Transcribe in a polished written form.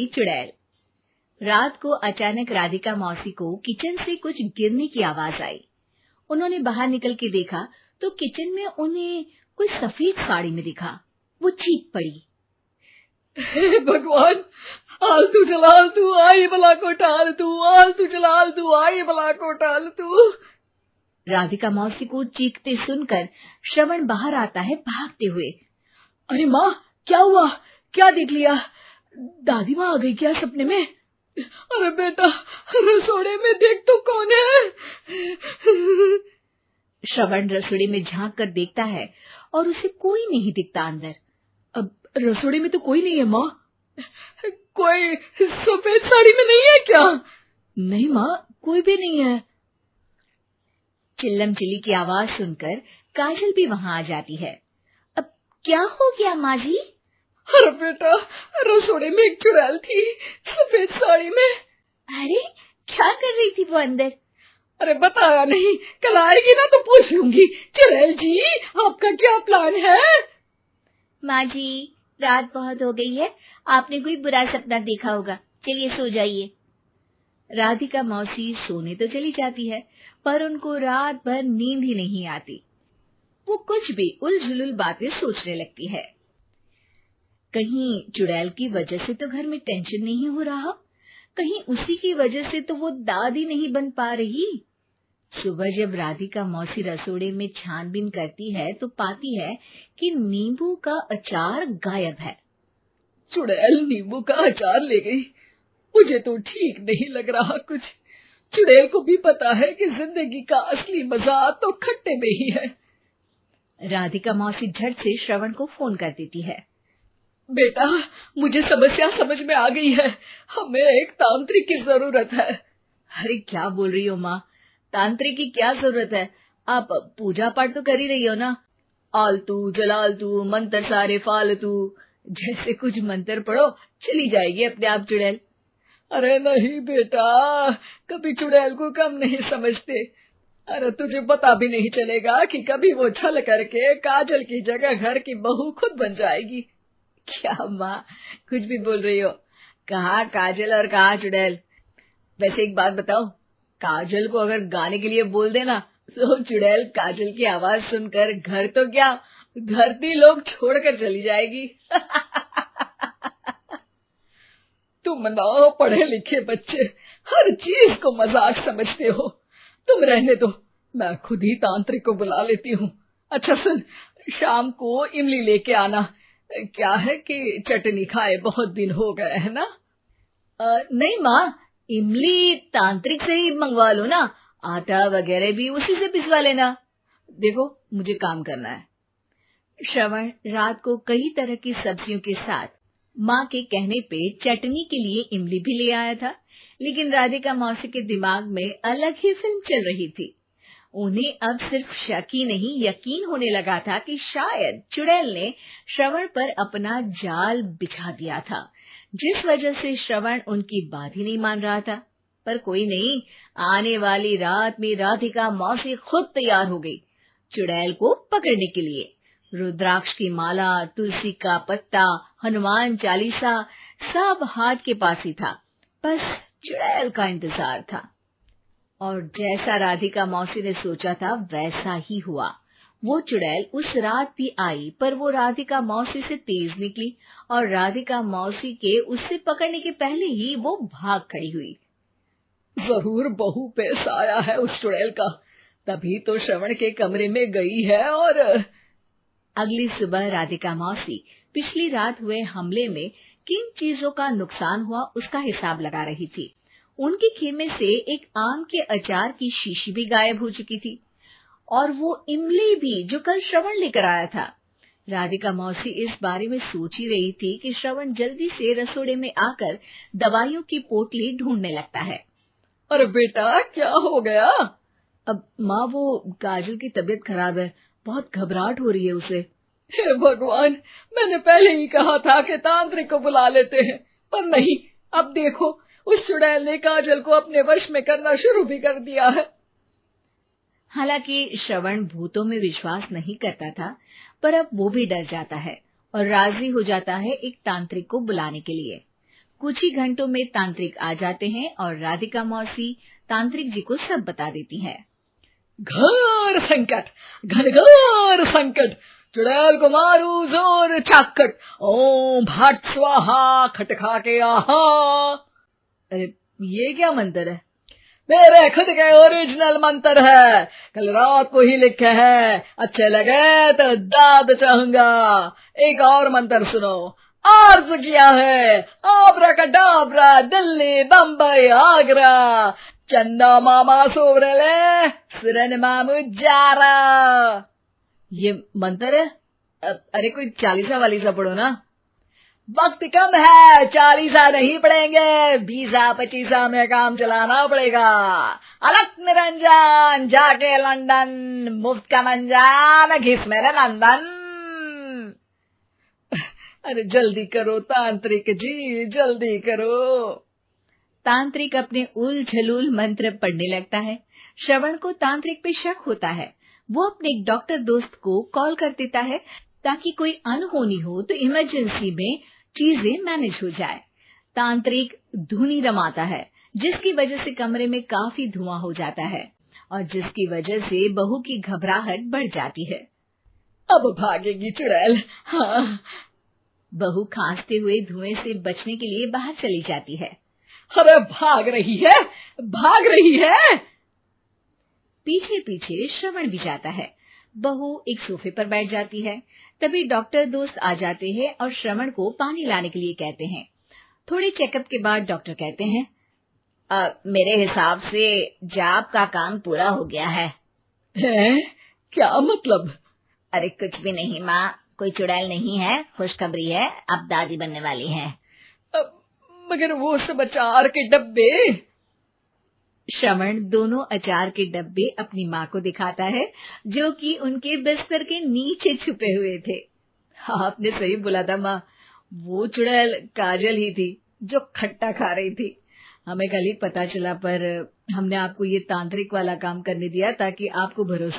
चुड़ैल। रात को अचानक राधिका मौसी को किचन से कुछ गिरने की आवाज आई। उन्होंने बाहर निकल के देखा तो किचन में उन्हें कोई सफेद साड़ी में दिखा। वो चीख पड़ी, हे भगवान, आलतू जलाल तू आई भला को टाल तू, आलतू जलाल तू आई भला को टाल तू। राधिका मौसी को चीखते सुनकर श्रवण बाहर आता है भागते हुए। अरे माँ, क्या हुआ? क्या देख लिया? दादी माँ आ गई क्या सपने में? अरे बेटा, रसोड़े में देख तो कौन है? श्रवण रसोड़े में झांक कर देखता है और उसे कोई नहीं दिखता अंदर। अब रसोड़े में तो कोई नहीं है माँ। कोई सफेद साड़ी में नहीं है क्या? नहीं माँ, कोई भी नहीं है। चिल्लम चिल्ली की आवाज सुनकर काजल भी वहां आ जाती है। अब क्या हो गया माँ जी? अरे बेटा, रसोड़े में एक चुड़ैल थी सफेद साड़ी में। अरे क्या कर रही थी वो अंदर? अरे बताया नहीं, कल आएगी ना तो पूछ लूंगी। चुड़ैल जी, आपका क्या प्लान है? माँ जी, रात बहुत हो गई है, आपने कोई बुरा सपना देखा होगा, चलिए सो जाइए। राधिका मौसी सोने तो चली जाती है, पर उनको रात भर नींद ही नहीं आती। वो कुछ भी उलझुल बातें सोचने लगती है। कहीं चुड़ैल की वजह से तो घर में टेंशन नहीं हो रहा, कहीं उसी की वजह से तो वो दादी नहीं बन पा रही। सुबह जब राधिका मौसी रसोड़े में छानबीन करती है तो पाती है कि नींबू का अचार गायब है। चुड़ैल नींबू का अचार ले गई, मुझे तो ठीक नहीं लग रहा कुछ। चुड़ैल को भी पता है कि जिंदगी का असली मजा तो खट्टे में ही है। राधिका मौसी झट से श्रवण को फोन कर देती है। बेटा, मुझे समस्या समझ में आ गई है, हमें एक तांत्रिक की जरूरत है। अरे क्या बोल रही हो माँ, तांत्रिक की क्या जरूरत है? आप पूजा पाठ तो कर ही रही हो ना। आलतू जलालतू मंत्र सारे फालतू जैसे कुछ मंत्र पढ़ो, चली जाएगी अपने आप चुड़ैल। अरे नहीं बेटा, कभी चुड़ैल को कम नहीं समझते। अरे तुझे पता भी नहीं चलेगा कि कभी वो छल करके काजल की जगह घर की बहू खुद बन जाएगी। क्या माँ, कुछ भी बोल रही हो? कहाँ काजल और कहाँ चुड़ैल। वैसे एक बात बताओ, काजल को अगर गाने के लिए बोल देना तो चुड़ैल काजल की आवाज सुनकर घर तो क्या धरती लोग छोड़कर चली जाएगी। तुम ना पढ़े लिखे बच्चे हर चीज को मजाक समझते हो। तुम रहने दो, मैं खुद ही तांत्रिक को बुला लेती हूँ। अच्छा सुन, शाम को इमली लेके आना। क्या है कि चटनी खाए बहुत दिन हो गए है ना? नहीं माँ, इमली तांत्रिक से ही मंगवा लो ना, आटा वगैरह भी उसी से पिसवा लेना। देखो मुझे काम करना है। श्रवण रात को कई तरह की सब्जियों के साथ माँ के कहने पे चटनी के लिए इमली भी ले आया था, लेकिन राधिका मौसी के दिमाग में अलग ही फिल्म चल रही थी। उन्हें अब सिर्फ शक ही नहीं यकीन होने लगा था कि शायद चुड़ैल ने श्रवण पर अपना जाल बिछा दिया था, जिस वजह से श्रवण उनकी बात ही नहीं मान रहा था। पर कोई नहीं, आने वाली रात में राधिका मौसी खुद तैयार हो गई चुड़ैल को पकड़ने के लिए। रुद्राक्ष की माला, तुलसी का पत्ता, हनुमान चालीसा सब हाथ के पास ही था, बस चुड़ैल का इंतजार था। और जैसा राधिका मौसी ने सोचा था वैसा ही हुआ। वो चुड़ैल उस रात भी आई, पर वो राधिका मौसी से तेज निकली और राधिका मौसी के उससे पकड़ने के पहले ही वो भाग खड़ी हुई। जरूर बहू पे साया है उस चुड़ैल का, तभी तो श्रवण के कमरे में गई है। और अगली सुबह राधिका मौसी पिछली रात हुए हमले में किन चीजों का नुकसान हुआ उसका हिसाब लगा रही थी। उनके खेमे से एक आम के अचार की शीशी भी गायब हो चुकी थी, और वो इमली भी जो कल श्रवण लेकर आया था। राधिका मौसी इस बारे में सोच ही रही थी कि श्रवण जल्दी से रसोड़े में आकर दवाइयों की पोटली ढूंढने लगता है। अरे बेटा, क्या हो गया? अब माँ, वो काजल की तबीयत खराब है, बहुत घबराहट हो रही है उसे। हे भगवान, मैंने पहले ही कहा था कि तांत्रिक को बुला लेते हैं, पर नहीं। अब देखो, उस चुड़ैल ने काजल को अपने वश में करना शुरू भी कर दिया है। हालांकि श्रवण भूतों में विश्वास नहीं करता था, पर अब वो भी डर जाता है और राजी हो जाता है एक तांत्रिक को बुलाने के लिए। कुछ ही घंटों में तांत्रिक आ जाते हैं और राधिका मौसी तांत्रिक जी को सब बता देती है। घोर संकट, घनघोर संकट, चुड़ैल को मारू जोर चाकट, ओम भट स्वाहा खटखा के आहा। अरे ये क्या मंत्र है? मेरे खुद के ओरिजिनल मंत्र है, कल रात को ही लिखे हैं, अच्छे लगे तो दाद चाहूंगा। एक और मंत्र सुनो। अर्ज किया है आब्राकडाब्रा, दिल्ली बम्बई आगरा, चंदा मामा सोवरले सुरन मामू जारा। ये मंत्र है? अरे कोई 40 वालीसा पढ़ो ना। वक्त कम है, 40 नहीं पड़ेंगे, 20-25 में काम चलाना पड़ेगा। अलक निरंजन जाके लंदन, मुफ्त का मंजान घिस मेरे नंदन। अरे जल्दी करो तांत्रिक जी, जल्दी करो। तांत्रिक अपने उल झलूल मंत्र पढ़ने लगता है। श्रवण को तांत्रिक पे शक होता है। वो अपने एक डॉक्टर दोस्त को कॉल कर देता है ताकि कोई अनहोनी हो तो इमरजेंसी में चीजें मैनेज हो जाए। तांत्रिक धुनी रमाता है, जिसकी वजह से कमरे में काफी धुआं हो जाता है और जिसकी वजह से बहू की घबराहट बढ़ जाती है। अब भागेगी चुड़ैल। हाँ। बहू खांसते हुए धुएं से बचने के लिए बाहर चली जाती है। अरे भाग रही है, भाग रही है। पीछे पीछे श्रवण भी जाता है। बहू एक सोफे पर बैठ जाती है। तभी डॉक्टर दोस्त आ जाते हैं और श्रवण को पानी लाने के लिए कहते हैं। थोड़े चेकअप के बाद डॉक्टर कहते हैं, मेरे हिसाब से जाप का काम पूरा हो गया है। क्या मतलब? अरे कुछ भी नहीं माँ, कोई चुड़ैल नहीं है, खुशखबरी है, अब दादी बनने वाली है। मगर वो सब अचार के डब्बे। श्रवण दोनों अचार के डब्बे अपनी माँ को दिखाता है, जो कि उनके बिस्तर के नीचे छुपे हुए थे। आपने सही बोला था माँ, वो चुड़ैल काजल ही थी जो खट्टा खा रही थी। हमें कल ही पता चला, पर हमने आपको ये तांत्रिक वाला काम करने दिया ताकि आपको भरोसा